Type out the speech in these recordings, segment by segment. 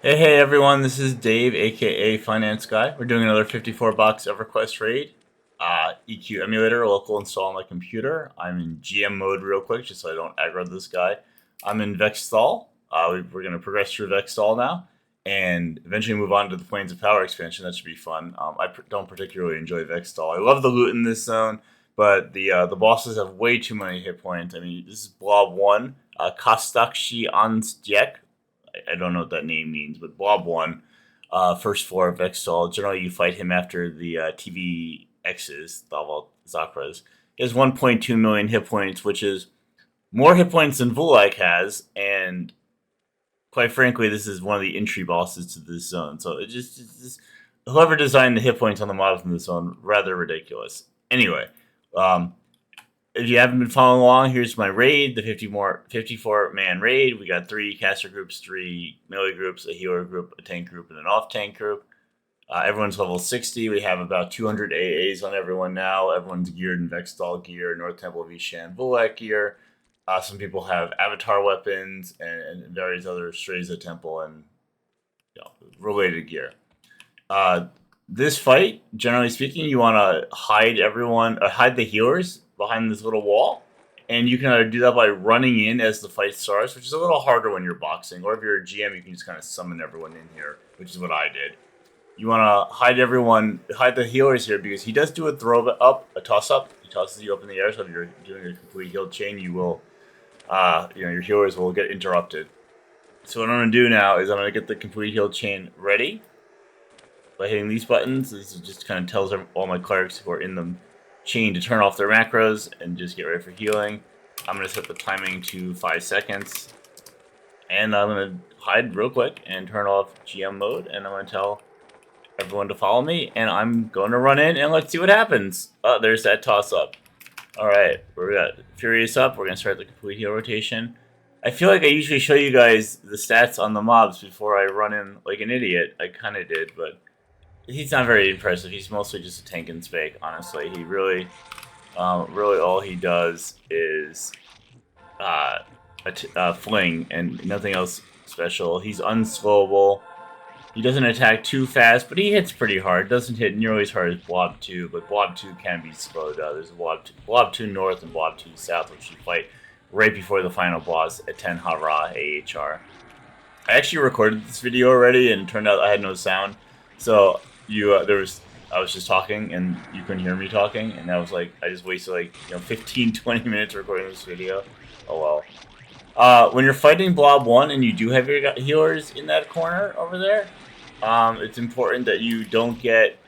Hey everyone, this is Dave, aka Finance Guy. We're doing another 54 box EverQuest raid. EQ Emulator, local install on my computer. I'm in GM mode real quick, just so I don't aggro this guy. I'm in Vex Thal. We're going to progress through Vex Thal now, and eventually move on to the Plains of Power expansion. That should be fun. Don't particularly enjoy Vex Thal. I love the loot in this zone, but the bosses have way too many hit points. I mean, this is Blob 1, Kostakshi Ansdiek. I don't know what that name means, but Blob 1, first floor of Vex Thal. Generally, you fight him after the TVXs, Zakras. He has 1.2 million hit points, which is more hit points than Vulak has, and quite frankly, this is one of the entry bosses to this zone. So it's just whoever designed the hit points on the models in this zone, rather ridiculous. Anyway, um, if you haven't been following along, here's my raid, the 54-man raid. We got 3 caster groups, 3 melee groups, a healer group, a tank group, and an off-tank group. Everyone's level 60. We have about 200 AAs on everyone now. Everyone's geared in Vex Thal gear, North Temple of Ishan Vulak gear. Some people have avatar weapons and various other Ssra Temple and related gear. This fight, generally speaking, you want to hide the healers behind this little wall, and you can either do that by running in as the fight starts, which is a little harder when you're boxing, or if you're a GM, you can just kind of summon everyone in here, which is what I did. You want to hide the healers here, because he does do a a toss up. He tosses you up in the air, so if you're doing a complete heal chain, you will, your healers will get interrupted. So what I'm going to do now is I'm going to get the complete heal chain ready by hitting these buttons. This just kind of tells all my clerics who are in the chain to turn off their macros and just get ready for healing. I'm going to set the timing to 5 seconds. And I'm going to hide real quick and turn off GM mode. And I'm going to tell everyone to follow me. And I'm going to run in and let's see what happens. Oh, there's that toss up. Alright, we're got Furious up. We're going to start the complete heal rotation. I feel like I usually show you guys the stats on the mobs before I run in like an idiot. I kind of did, but he's not very impressive. He's mostly just a tank and spake, honestly. He really all he does is fling and nothing else special. He's unslowable. He doesn't attack too fast, but he hits pretty hard. Doesn't hit nearly as hard as Blob 2, but Blob 2 can be slowed. There's Blob 2 North and Blob 2 South, which you fight right before the final boss at 10 Hara AHR. I actually recorded this video already, and it turned out I had no sound. So I was just talking and you couldn't hear me talking, and I was like, I just wasted like 15-20 minutes recording this video. Oh well. When you're fighting Blob 1 and you do have your healers in that corner over there, it's important that you don't get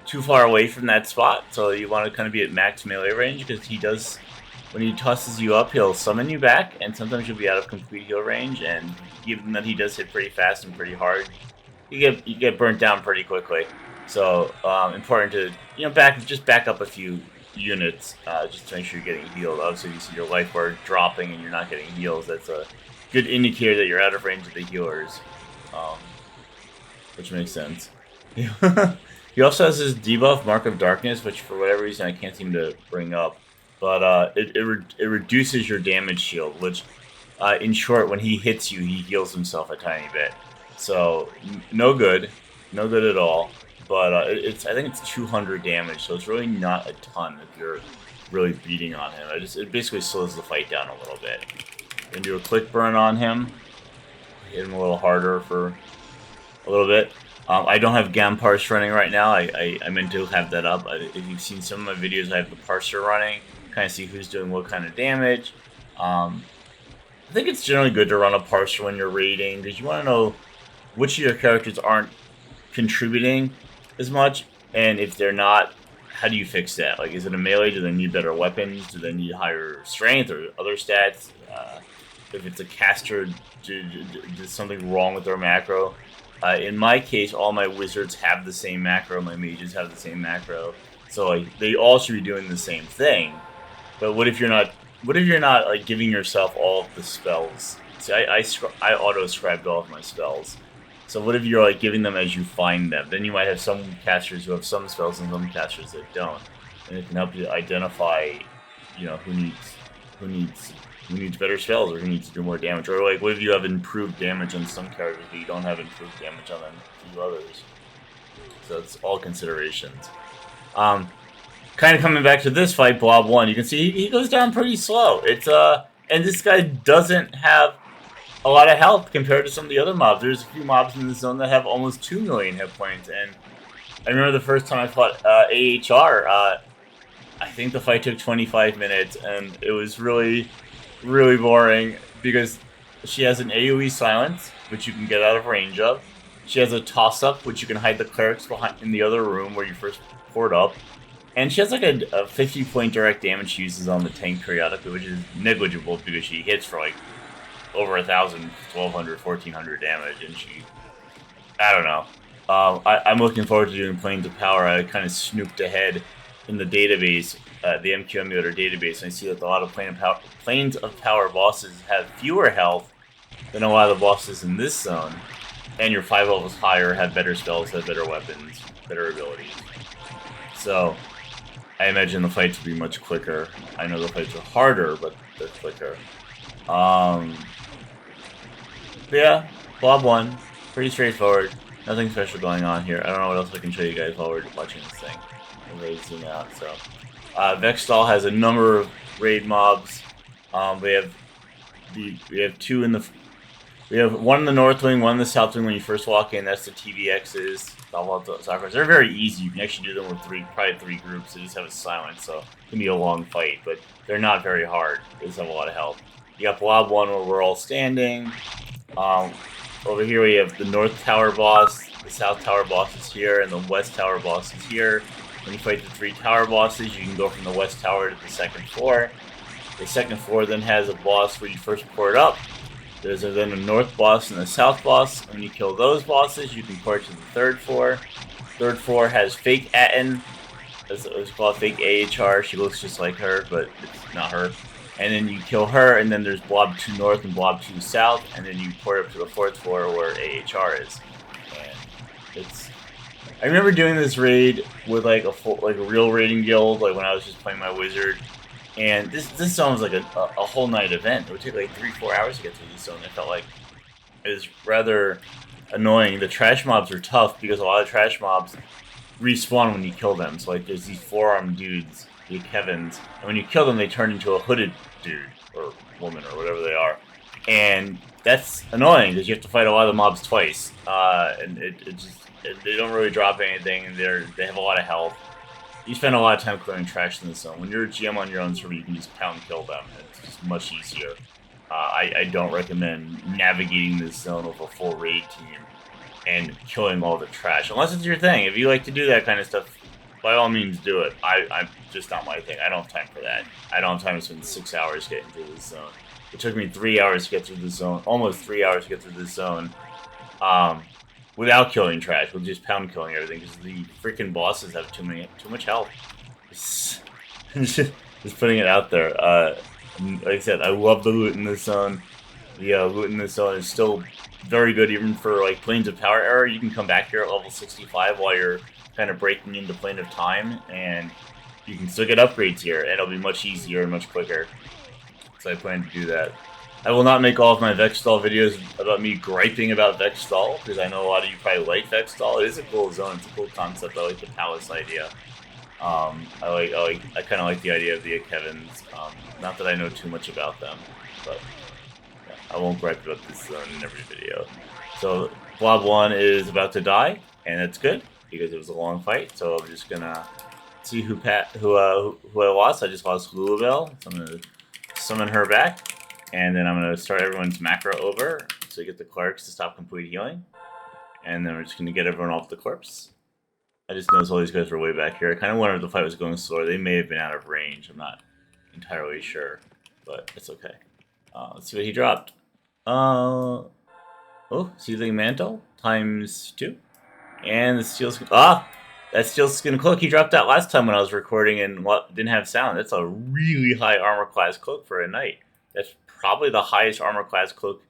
too far away from that spot. So you want to kind of be at max melee range, because when he tosses you up, he'll summon you back, and sometimes you'll be out of complete heal range, and given that he does hit pretty fast and pretty hard, you get burnt down pretty quickly. So important to back up a few units just to make sure you're getting healed. Obviously, if you see your life bar dropping and you're not getting heals, that's a good indicator that you're out of range of the healers, which makes sense. He also has his debuff, Mark of Darkness, which for whatever reason I can't seem to bring up, but it reduces your damage shield, which in short, when he hits you, he heals himself a tiny bit. So no good at all. But I think it's 200 damage, so it's really not a ton if you're really beating on him. It basically slows the fight down a little bit. Gonna do a quick burn on him, hit him a little harder for a little bit. I don't have GAM parse running right now. I meant to have that up. If you've seen some of my videos, I have the parser running, kind of see who's doing what kind of damage. I think it's generally good to run a parser when you're raiding, because you want to know which of your characters aren't contributing as much, and if they're not, how do you fix that? Like, is it a melee? Do they need better weapons? Do they need higher strength or other stats? If it's a caster, is something wrong with their macro? In my case, all my wizards have the same macro, my mages have the same macro, so like, they all should be doing the same thing. But what if you're not? What if you're not like giving yourself all of the spells? See, I auto-scribed all of my spells. So what if you're like giving them as you find them? Then you might have some casters who have some spells and some casters that don't, and it can help you identify, who needs who needs better spells or who needs to do more damage? Or like, what if you have improved damage on some characters but you don't have improved damage on a few others? So it's all considerations. Kind of coming back to this fight, Blob 1, you can see he goes down pretty slow. It's and this guy doesn't have a lot of health compared to some of the other mobs. There's a few mobs in the zone that have almost 2 million hit points, and I remember the first time I fought AHR, I think the fight took 25 minutes, and it was really, really boring because she has an AoE silence, which you can get out of range of. She has a toss-up, which you can hide the clerics behind in the other room where you first poured up. And she has like a 50-point direct damage she uses on the tank periodically, which is negligible because she hits for like over 1,000, 1,200, 1,400 damage, and she... I don't know. I'm looking forward to doing Planes of Power. I kind of snooped ahead in the database, the EQ Emulator database, and I see that a lot of Planes of Power bosses have fewer health than a lot of the bosses in this zone. And your 5 levels higher have better spells, have better weapons, better abilities. So, I imagine the fights will be much quicker. I know the fights are harder, but they're quicker. But yeah, Blob 1, pretty straightforward. Nothing special going on here. I don't know what else I can show you guys while we're watching this thing. I'm ready to zoom out. So, Vex Thal has a number of raid mobs. We have two in the. We have one in the north wing, one in the south wing when you first walk in. That's the TVXs. They're very easy. You can actually do them with probably three groups. They just have a silence, so it can be a long fight, but they're not very hard. They just have a lot of health. You got Blob 1 where we're all standing. Over here we have the north tower boss, the south tower boss is here, and the west tower boss is here. When you fight the 3 tower bosses, you can go from the west tower to the second floor. The second floor then has a boss where you first port up. There's then a north boss and a south boss. When you kill those bosses, you can port to the third floor. Third floor has fake Atten. It's called fake AHR. She looks just like her, but it's not her. And then you kill her, and then there's Blob 2 north and Blob 2 south, and then you port up to the 4th floor where AHR is. And it's... I remember doing this raid with like a real raiding guild, like when I was just playing my wizard. And this zone was like a whole night event. It would take like 3-4 hours to get through this zone. It felt like it was rather annoying. The trash mobs are tough because a lot of trash mobs respawn when you kill them. So like there's these 4-armed dudes, the Kevins, and when you kill them they turn into a hooded dude or woman or whatever they are. And that's annoying because you have to fight a lot of the mobs twice. And they don't really drop anything, and they have a lot of health. You spend a lot of time clearing trash in this zone. When you're a GM on your own server, you can just pound kill them. It's just much easier. I don't recommend navigating this zone with a full raid team and killing all the trash. Unless it's your thing. If you like to do that kind of stuff, by all means do it. I'm just not my thing. I don't have time for that. I don't have time to spend 6 hours getting through this zone. It took me 3 hours to get through this zone. Almost 3 hours to get through this zone. Without killing trash, with just pound killing everything, because the freaking bosses have too much health. Just putting it out there. Like I said, I love the loot in this zone. The loot in this zone is still very good, even for like Planes of Power era. You can come back here at level 65 while you're kind of breaking into Plane of Time, and you can still get upgrades here, and it'll be much easier and much quicker. So I plan to do that. I will not make all of my Vex Thal videos about me griping about Vex Thal, because I know a lot of you probably like Vex Thal. It is a cool zone. It's a cool concept. I like the palace idea. I kind of like the idea of the Kevins. Not that I know too much about them, but yeah, I won't gripe about this zone in every video. So Blob 1 is about to die, and it's good because it was a long fight. So I'm just gonna see who I lost. I just lost Lulabelle, so I'm gonna summon her back. And then I'm going to start everyone's macro over, so you get the clerics to stop complete healing. And then we're just going to get everyone off the corpse. I just noticed all these guys were way back here. I kind of wondered if the fight was going slower. They may have been out of range. I'm not entirely sure, but it's okay. Let's see what he dropped. Oh, Seething Mantle ×2. And the Steel Skin. That Steel Skin Cloak. He dropped that last time when I was recording and didn't have sound. That's a really high armor class cloak for a knight. That's probably the highest armor class cloak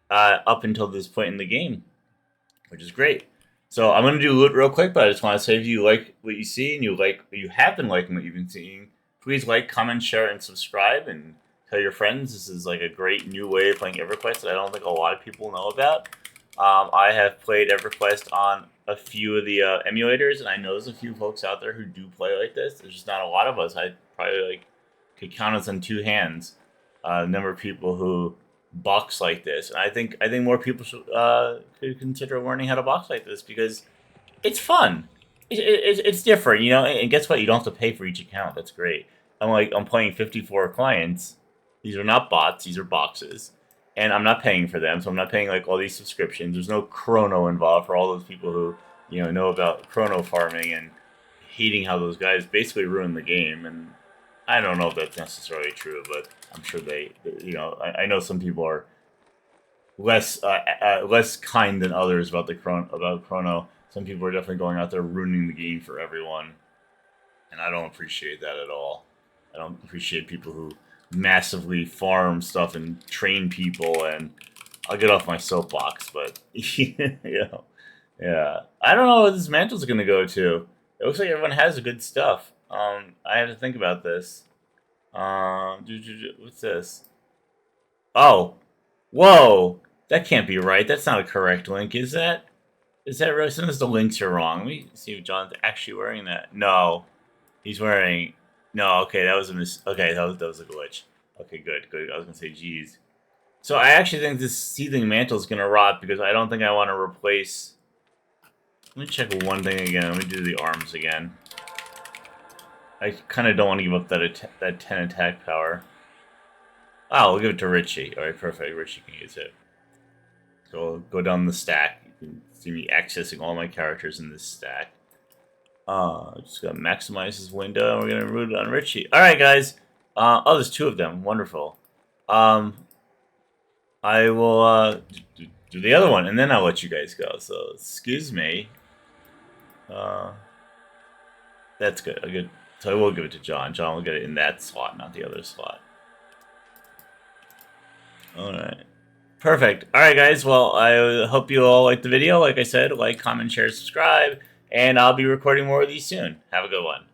up until this point in the game, which is great. So I'm going to do loot real quick, but I just want to say if you like what you see and you have been liking what you've been seeing, please like, comment, share, and subscribe, and tell your friends. This is like a great new way of playing EverQuest that I don't think a lot of people know about. I have played EverQuest on a few of the emulators, and I know there's a few folks out there who do play like this. There's just not a lot of us. I probably could count us on two hands the number of people who box like this. And I think more people should could consider learning how to box like this because it's fun. It's different, you know. And guess what? You don't have to pay for each account. That's great. I'm playing 54 clients. These are not bots. These are boxes. And I'm not paying for them, so I'm not paying like all these subscriptions. There's no chrono involved for all those people who, you know about chrono farming and hating how those guys basically ruin the game. And I don't know if that's necessarily true, but I'm sure I know some people are less kind than others about chrono. Some people are definitely going out there ruining the game for everyone, and I don't appreciate that at all. I don't appreciate people who massively farm stuff and train people, and I'll get off my soapbox, but yeah, I don't know where this mantle's gonna go to. It looks like everyone has good stuff. I have to think about this. What's this? Oh, whoa, that can't be right. That's not a correct link, is that? Is that right? Sometimes the links are wrong. Let me see if John's actually wearing that. No, he's wearing. No, okay, that was a okay, that was a glitch. Okay, good. I was gonna say, geez. So I actually think this seething mantle is gonna rot because I don't think I want to replace. Let me check one thing again. Let me do the arms again. I kind of don't want to give up that 10 attack power. Oh, we'll give it to Richie. All right, perfect. Richie can use it. So go down the stack. You can see me accessing all my characters in this stack. Just gonna maximize his window, and we're gonna root it on Richie. All right, guys. Oh, there's two of them. Wonderful. I will do the other one, and then I'll let you guys go. So, excuse me. That's good. So I will give it to John. John will get it in that slot, not the other slot. All right. Perfect. All right, guys. Well, I hope you all liked the video. Like I said, like, comment, share, subscribe. And I'll be recording more of these soon. Have a good one.